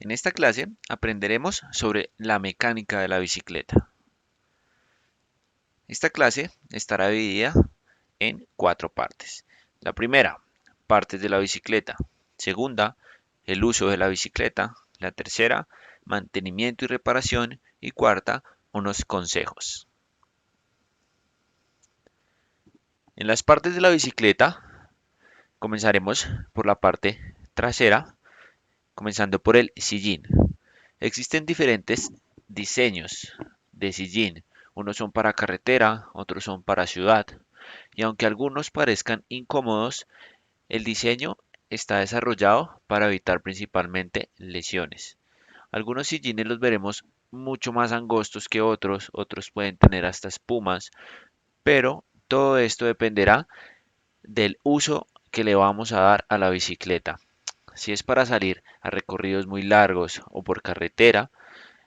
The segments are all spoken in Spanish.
En esta clase aprenderemos sobre la mecánica de la bicicleta. Esta clase estará dividida en 4 partes. La primera, partes de la bicicleta. Segunda, el uso de la bicicleta. La tercera, mantenimiento y reparación. Y cuarta, unos consejos. En las partes de la bicicleta comenzaremos por la parte trasera, comenzando por el sillín. Existen diferentes diseños de sillín. Unos son para carretera, otros son para ciudad. Y aunque algunos parezcan incómodos, el diseño está desarrollado para evitar principalmente lesiones. Algunos sillines los veremos mucho más angostos que otros, otros pueden tener hasta espumas, pero todo esto dependerá del uso que le vamos a dar a la bicicleta. Si es para salir a recorridos muy largos o por carretera,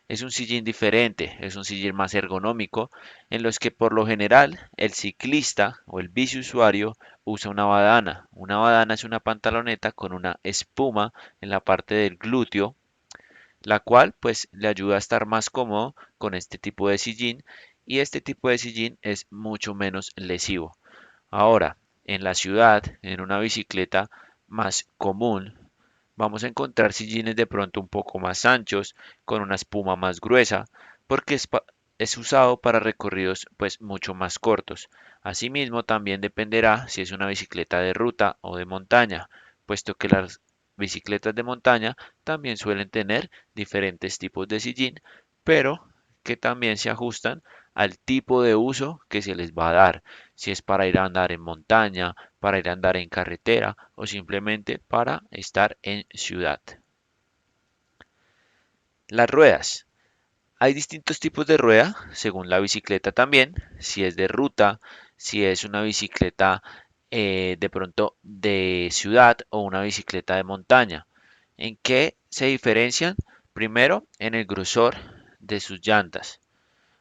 es un sillín diferente, es un sillín más ergonómico, en los que por lo general el ciclista o el biciusuario usa una badana. Una badana es una pantaloneta con una espuma en la parte del glúteo, la cual pues le ayuda a estar más cómodo con este tipo de sillín y este tipo de sillín es mucho menos lesivo. Ahora, en la ciudad, en una bicicleta más común, vamos a encontrar sillines de pronto un poco más anchos, con una espuma más gruesa, porque es usado para recorridos pues mucho más cortos. Asimismo, también dependerá si es una bicicleta de ruta o de montaña, puesto que las bicicletas de montaña también suelen tener diferentes tipos de sillín, pero que también se ajustan al tipo de uso que se les va a dar, si es para ir a andar en montaña, para ir a andar en carretera o simplemente para estar en ciudad. Las ruedas. Hay distintos tipos de rueda según la bicicleta también, si es de ruta, si es una bicicleta de pronto de ciudad o una bicicleta de montaña. ¿En qué se diferencian? Primero, en el grosor de sus llantas.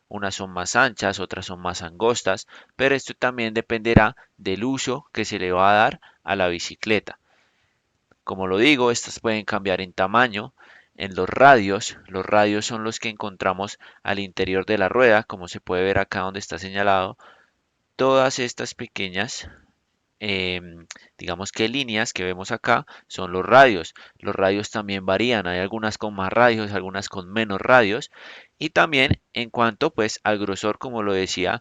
Unas son más anchas, otras son más angostas, pero esto también dependerá del uso que se le va a dar a la bicicleta. Como lo digo, estas pueden cambiar en tamaño. En los radios son los que encontramos al interior de la rueda, como se puede ver acá donde está señalado. Todas estas pequeñas, digamos que líneas que vemos acá, son los radios. Los radios también varían, hay algunas con más radios, algunas con menos radios. Y también en cuanto pues al grosor, como lo decía,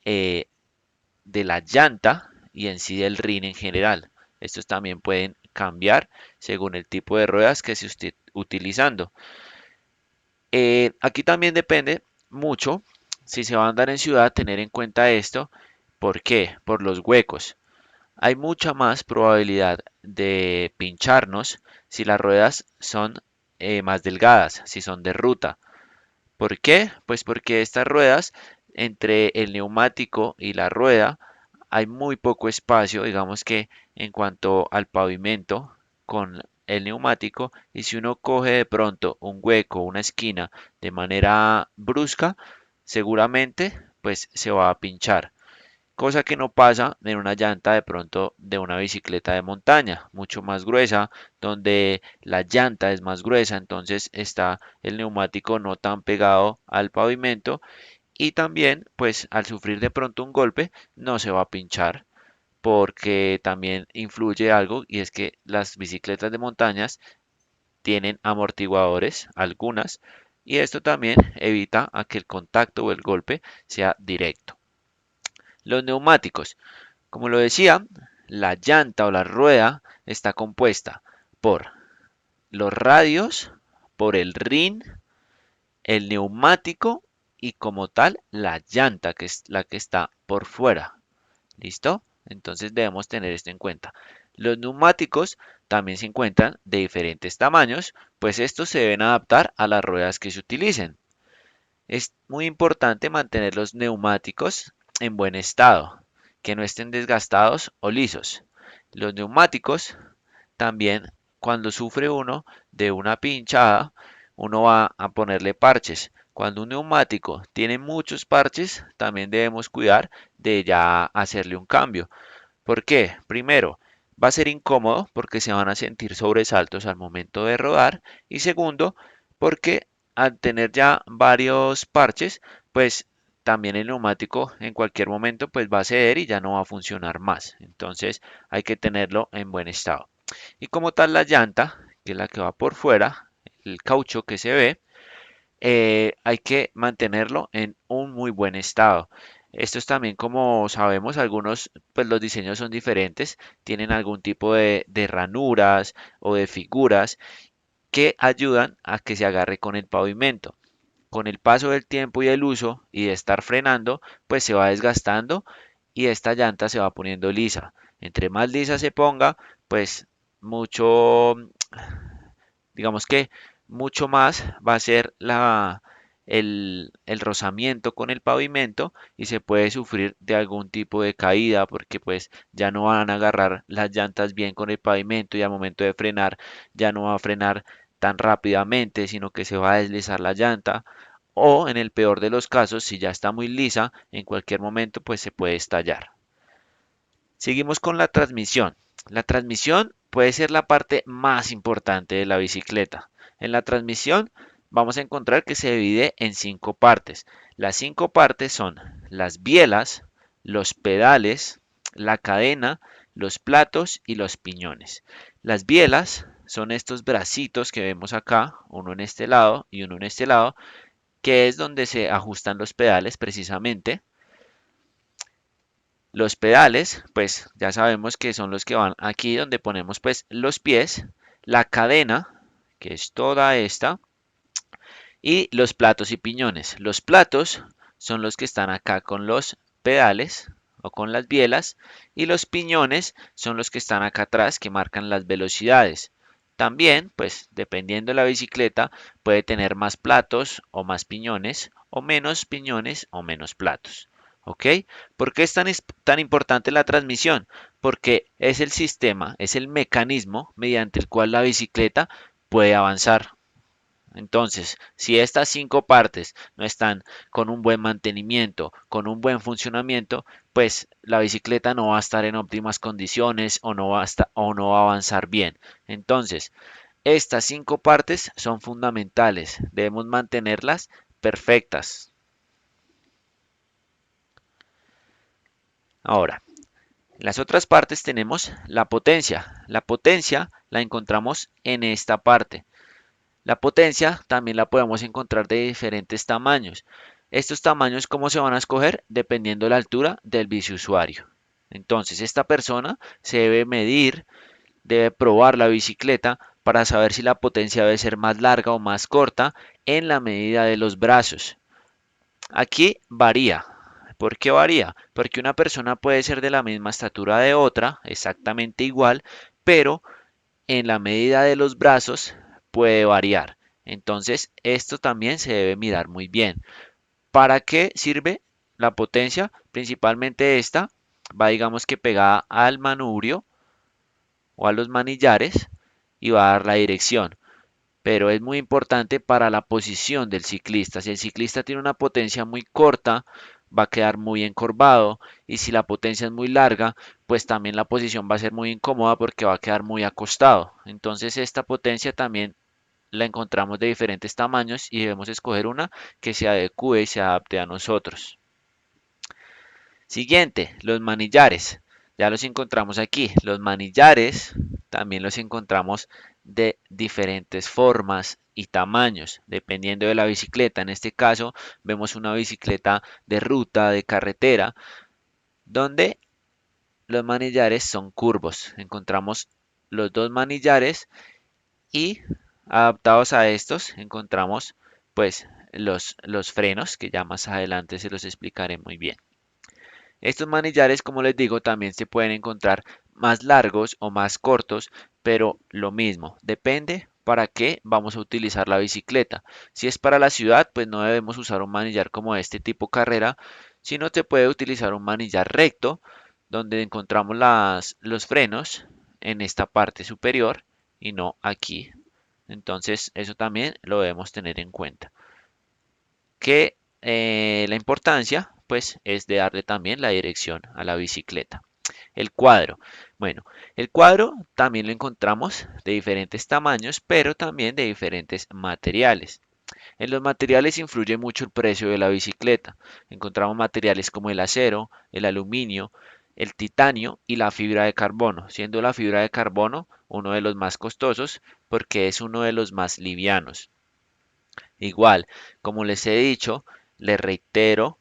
eh, de la llanta y en sí del rin en general. Estos también pueden cambiar según el tipo de ruedas que se esté utilizando. Aquí también depende mucho si se va a andar en ciudad, tener en cuenta esto. ¿Por qué? Por los huecos. Hay mucha más probabilidad de pincharnos si las ruedas son más delgadas, si son de ruta. ¿Por qué? Pues porque estas ruedas, entre el neumático y la rueda, hay muy poco espacio, digamos que en cuanto al pavimento con el neumático, y si uno coge de pronto un hueco, una esquina de manera brusca, seguramente pues se va a pinchar. Cosa que no pasa en una llanta de pronto de una bicicleta de montaña, mucho más gruesa, donde la llanta es más gruesa, entonces está el neumático no tan pegado al pavimento y también pues al sufrir de pronto un golpe no se va a pinchar porque también influye algo y es que las bicicletas de montañas tienen amortiguadores, algunas, y esto también evita a que el contacto o el golpe sea directo. Los neumáticos. Como lo decía, la llanta o la rueda está compuesta por los radios, por el rin, el neumático y como tal la llanta que es la que está por fuera. ¿Listo? Entonces debemos tener esto en cuenta. Los neumáticos también se encuentran de diferentes tamaños, pues estos se deben adaptar a las ruedas que se utilicen. Es muy importante mantener los neumáticos en buen estado, que no estén desgastados o lisos. Los neumáticos también, cuando sufre uno de una pinchada, uno va a ponerle parches. Cuando un neumático tiene muchos parches, también debemos cuidar de ya hacerle un cambio. ¿Por qué? Primero, va a ser incómodo porque se van a sentir sobresaltos al momento de rodar. Y segundo, porque al tener ya varios parches, pues también el neumático en cualquier momento pues va a ceder y ya no va a funcionar más. Entonces hay que tenerlo en buen estado. Y como tal la llanta, que es la que va por fuera, el caucho que se ve, hay que mantenerlo en un muy buen estado. Estos también, como sabemos, algunos, pues los diseños son diferentes, tienen algún tipo de ranuras o de figuras que ayudan a que se agarre con el pavimento. Con el paso del tiempo y el uso y de estar frenando, pues se va desgastando y esta llanta se va poniendo lisa. Entre más lisa se ponga, pues mucho, digamos que mucho más va a ser el rozamiento con el pavimento y se puede sufrir de algún tipo de caída porque pues ya no van a agarrar las llantas bien con el pavimento y al momento de frenar ya no va a frenar tan rápidamente, sino que se va a deslizar la llanta o en el peor de los casos, si ya está muy lisa, en cualquier momento pues se puede estallar. Seguimos con la transmisión. La transmisión puede ser la parte más importante de la bicicleta. En la transmisión vamos a encontrar que se divide en 5 partes. Las 5 partes son las bielas, los pedales, la cadena, los platos y los piñones. Las bielas son estos bracitos que vemos acá, uno en este lado y uno en este lado, que es donde se ajustan los pedales precisamente. Los pedales, pues ya sabemos que son los que van aquí donde ponemos pues los pies, la cadena, que es toda esta, y los platos y piñones. Los platos son los que están acá con los pedales o con las bielas y los piñones son los que están acá atrás que marcan las velocidades. También, pues dependiendo de la bicicleta, puede tener más platos o más piñones o menos platos. ¿Ok? ¿Por qué es tan importante la transmisión? Porque es el sistema, es el mecanismo mediante el cual la bicicleta puede avanzar. Entonces, si estas 5 partes no están con un buen mantenimiento, con un buen funcionamiento, pues la bicicleta no va a estar en óptimas condiciones o no va a avanzar bien. Entonces, estas 5 partes son fundamentales. Debemos mantenerlas perfectas. Ahora, en las otras partes tenemos la potencia. La potencia la encontramos en esta parte. La potencia también la podemos encontrar de diferentes tamaños. Estos tamaños, ¿cómo se van a escoger? Dependiendo de la altura del biciusuario. Entonces, esta persona se debe medir, debe probar la bicicleta para saber si la potencia debe ser más larga o más corta en la medida de los brazos. Aquí varía. ¿Por qué varía? Porque una persona puede ser de la misma estatura de otra, exactamente igual, pero en la medida de los brazos puede variar. Entonces, esto también se debe mirar muy bien. ¿Para qué sirve la potencia? Principalmente esta va, digamos que pegada al manubrio o a los manillares y va a dar la dirección. Pero es muy importante para la posición del ciclista. Si el ciclista tiene una potencia muy corta, va a quedar muy encorvado y si la potencia es muy larga, pues también la posición va a ser muy incómoda porque va a quedar muy acostado. Entonces esta potencia también la encontramos de diferentes tamaños y debemos escoger una que se adecue y se adapte a nosotros. Siguiente, los manillares. Ya los encontramos aquí. Los manillares también los encontramos de diferentes formas y tamaños, dependiendo de la bicicleta. En este caso, vemos una bicicleta de ruta, de carretera, donde los manillares son curvos. Encontramos los dos manillares y adaptados a estos encontramos pues los frenos, que ya más adelante se los explicaré muy bien. Estos manillares, como les digo, también se pueden encontrar más largos o más cortos, pero lo mismo, depende para qué vamos a utilizar la bicicleta. Si es para la ciudad, pues no debemos usar un manillar como este tipo carrera, sino se puede utilizar un manillar recto, donde encontramos los frenos en esta parte superior y no aquí. Entonces, eso también lo debemos tener en cuenta. Que la importancia, pues, es de darle también la dirección a la bicicleta. El cuadro. Bueno, el cuadro también lo encontramos de diferentes tamaños, pero también de diferentes materiales. En los materiales influye mucho el precio de la bicicleta. Encontramos materiales como el acero, el aluminio, el titanio y la fibra de carbono, siendo la fibra de carbono uno de los más costosos porque es uno de los más livianos. Igual, como les he dicho, les reitero,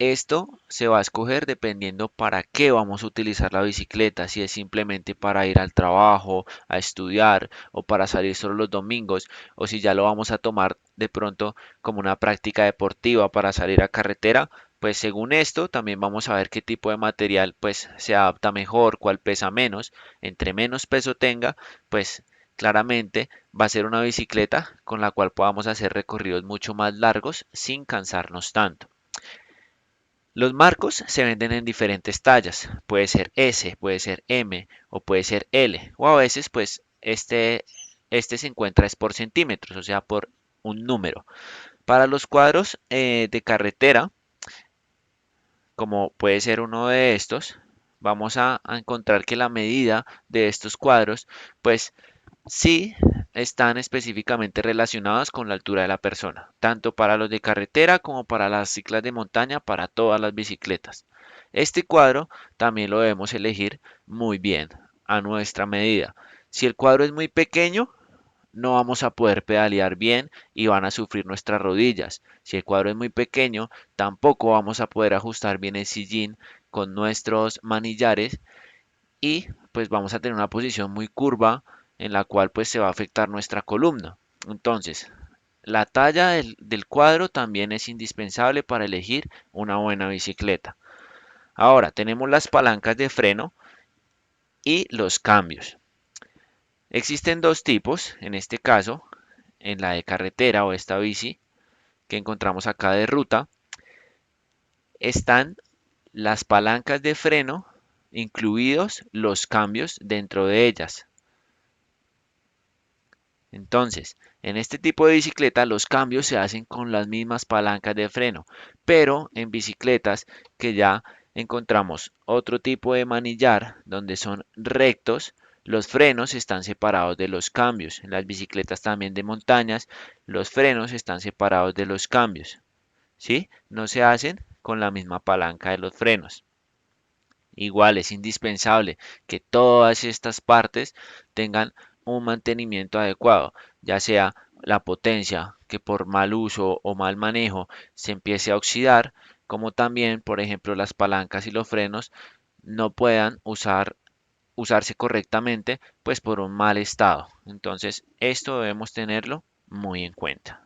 esto se va a escoger dependiendo para qué vamos a utilizar la bicicleta, si es simplemente para ir al trabajo, a estudiar o para salir solo los domingos, o si ya lo vamos a tomar de pronto como una práctica deportiva para salir a carretera, pues según esto también vamos a ver qué tipo de material pues se adapta mejor, cuál pesa menos. Entre menos peso tenga, pues claramente va a ser una bicicleta con la cual podamos hacer recorridos mucho más largos sin cansarnos tanto. Los marcos se venden en diferentes tallas, puede ser S, puede ser M o puede ser L, o a veces pues este se encuentra es por centímetros, o sea, por un número. Para los cuadros de carretera, como puede ser uno de estos, vamos a encontrar que la medida de estos cuadros pues sí están específicamente relacionados con la altura de la persona, tanto para los de carretera como para las ciclas de montaña, para todas las bicicletas. Este cuadro también lo debemos elegir muy bien, a nuestra medida. Si el cuadro es muy pequeño, no vamos a poder pedalear bien y van a sufrir nuestras rodillas. Si el cuadro es muy pequeño, tampoco vamos a poder ajustar bien el sillín con nuestros manillares y pues vamos a tener una posición muy curva en la cual pues se va a afectar nuestra columna. Entonces, la talla del cuadro también es indispensable para elegir una buena bicicleta. Ahora, tenemos las palancas de freno y los cambios. Existen dos tipos, en este caso, en la de carretera o esta bici que encontramos acá de ruta, están las palancas de freno, incluidos los cambios dentro de ellas. Entonces, en este tipo de bicicleta los cambios se hacen con las mismas palancas de freno, pero en bicicletas que ya encontramos otro tipo de manillar donde son rectos, los frenos están separados de los cambios. En las bicicletas también de montañas, los frenos están separados de los cambios, ¿sí? No se hacen con la misma palanca de los frenos. Igual es indispensable que todas estas partes tengan un mantenimiento adecuado, ya sea la potencia que por mal uso o mal manejo se empiece a oxidar, como también, por ejemplo, las palancas y los frenos no puedan usarse correctamente, pues por un mal estado. Entonces, esto debemos tenerlo muy en cuenta.